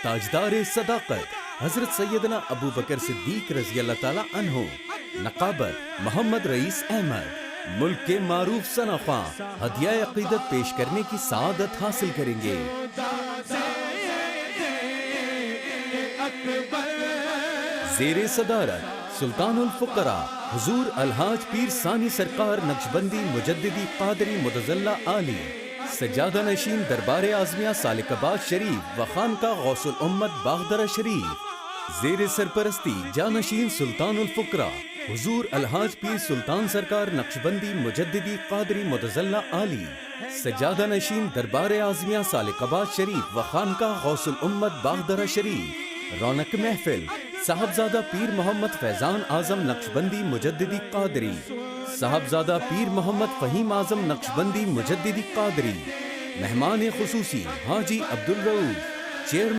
تاجدار صداقت حضرت سیدنا ابو بکر صدیق رضی اللہ تعالی عنہ، نقابت محمد رئیس احمد، ملک کے معروف ثنا خواں ہدیہ عقیدت پیش کرنے کی سعادت حاصل کریں گے۔ زیر صدارت سلطان الفقراء حضور الحاج پیر ثانی سرکار نقشبندی مجددی قادری متظلہ عالی، سجادہ نشین دربار اعظمیہ سالک آباد شریف و خانقاہ غوث الامت باغدرہ شریف، زیر سرپرستی جانشین سلطان الفقراء حضور الحاج پیر سلطان سرکار نقشبندی مجددی قادری متظلہ عالی، سجادہ نشین دربار اعظمیہ سالک آباد شریف و خانقاہ غوث الامت باغدرہ شریف، رونق محفل صاحبزادہ پیر محمد فیضان اعظم نقشبندی مجددی قادری، صاحبزادہ پیر محمد فہیم اعظم نقشبندی مجددی قادری، مہمان خصوصی حاجی عبدالرؤف چیئرمین